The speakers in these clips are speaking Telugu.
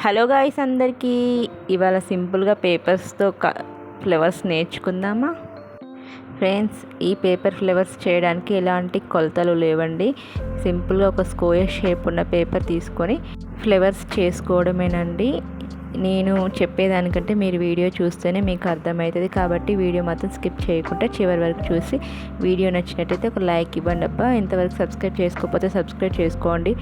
హలో గాయ్స్ అందరికీ ఇవాళ సింపుల్గా పేపర్స్తో ఫ్లవర్స్ నేర్చుకుందామా ఫ్రెండ్స్. ఈ పేపర్ ఫ్లవర్స్ చేయడానికి ఎలాంటి కొలతలు లేవండి. సింపుల్గా ఒక స్క్వేర్ షేప్ ఉన్న పేపర్ తీసుకొని ఫ్లవర్స్ చేసుకోవడమేనండి. నేను చెప్పేదానికంటే మీరు వీడియో చూస్తేనే మీకు అర్థమవుతుంది కాబట్టి వీడియో మాత్రం స్కిప్ చేయకుండా చివరి వరకు చూసి వీడియో నచ్చినట్టయితే ఒక లైక్ ఇవ్వండి అబ్బా. ఇంతవరకు సబ్స్క్రైబ్ చేసుకోకపోతే సబ్స్క్రైబ్ చేసుకోండి.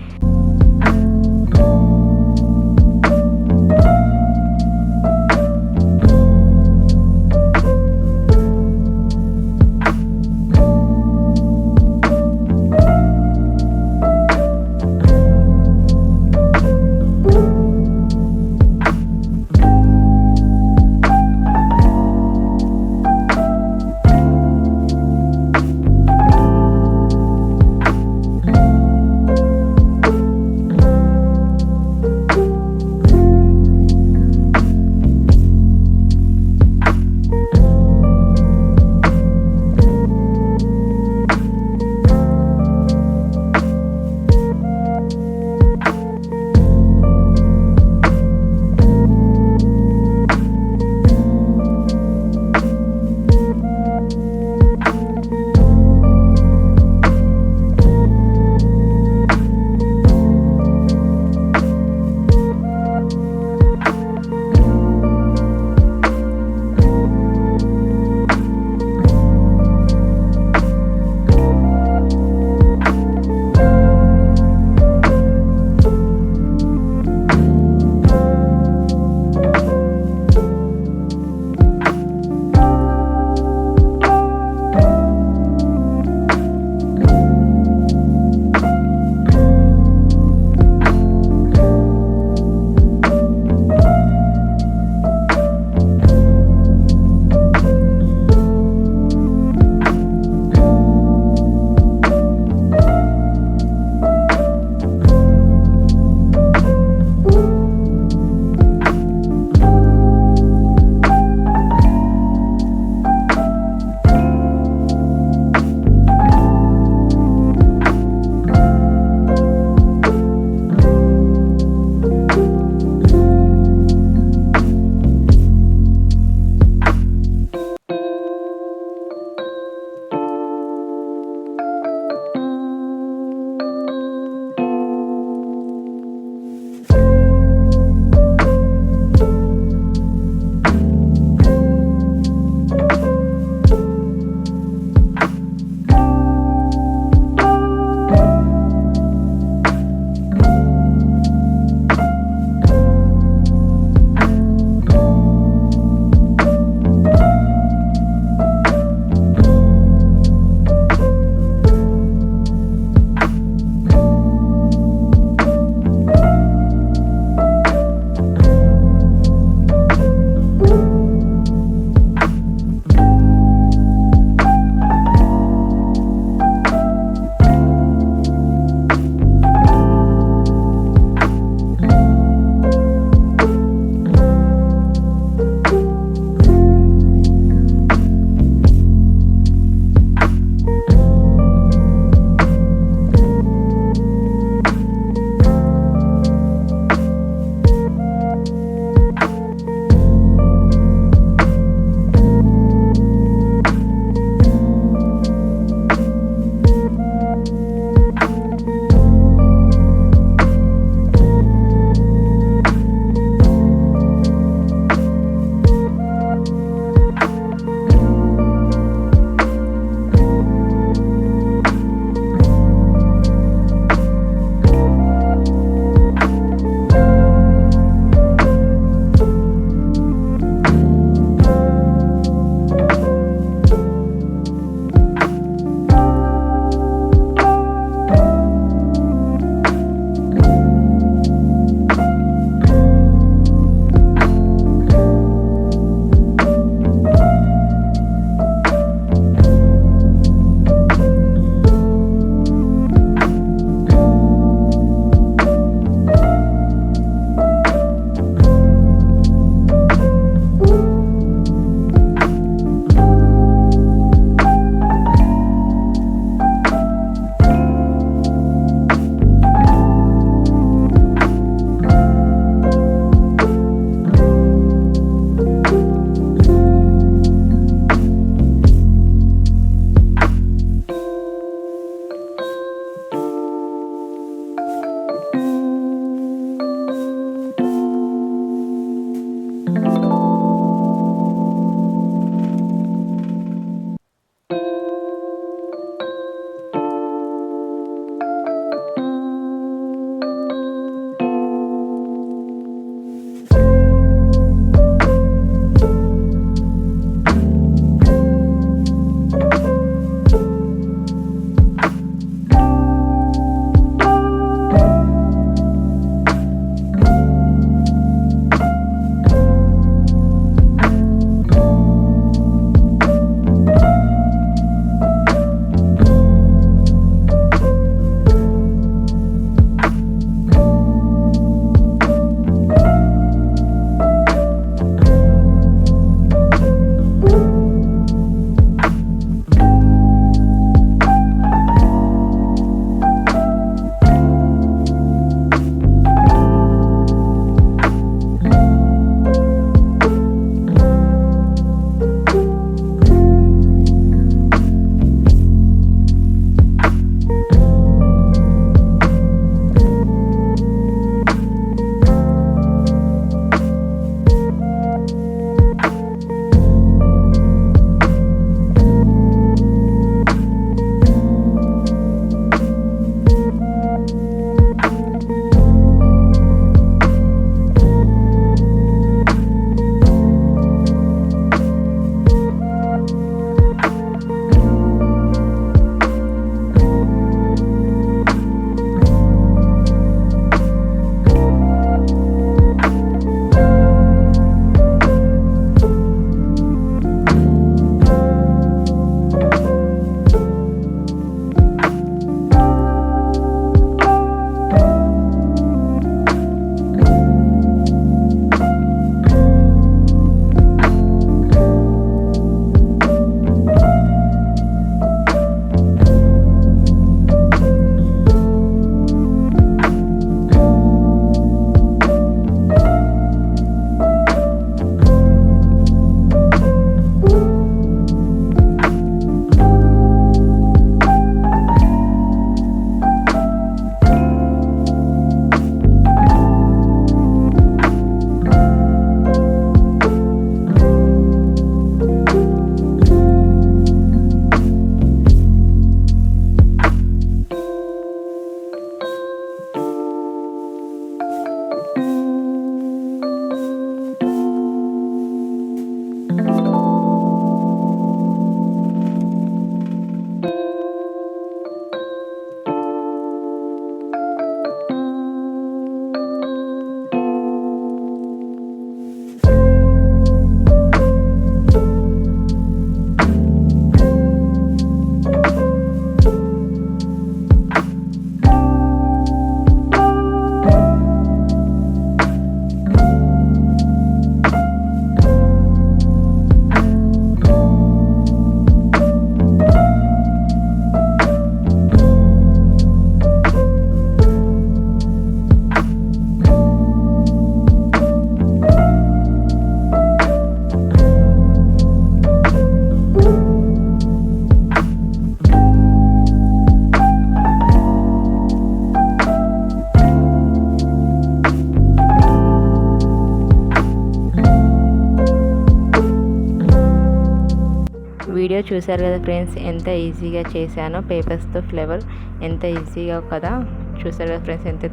వీడియో చూశారు కదా ఫ్రెండ్స్, ఎంత ఈజీగా చేశానో పేపర్స్తో ఫ్లవర్. ఎంత ఈజీగా కదా, చూసారు కదా ఫ్రెండ్స్ ఎంత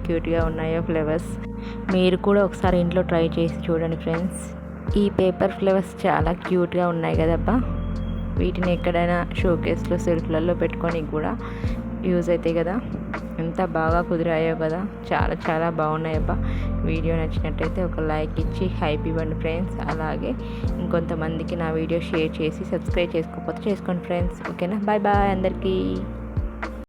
క్యూట్గా ఉన్నాయో ఫ్లవర్స్. మీరు కూడా ఒకసారి ఇంట్లో ట్రై చేసి చూడండి ఫ్రెండ్స్. ఈ పేపర్ ఫ్లవర్స్ చాలా క్యూట్గా ఉన్నాయి కదబ్బా. వీటిని ఎక్కడైనా షోకేస్లో సెల్ఫ్లలో పెట్టుకొని కూడా యూజ్ అవుతాయి కదా. ఎంత బాగా కుదిరాయో కదా, చాలా చాలా బాగున్నాయబ్బా. వీడియో నచ్చినట్టయితే ఒక లైక్ ఇచ్చి హైప్ ఇవ్వండి ఫ్రెండ్స్. అలాగే ఇంకొంతమందికి నా వీడియో షేర్ చేసి సబ్స్క్రైబ్ చేసుకోకపోతే చేసుకోండి ఫ్రెండ్స్. ఓకేనా, బాయ్ బాయ్ అందరికీ.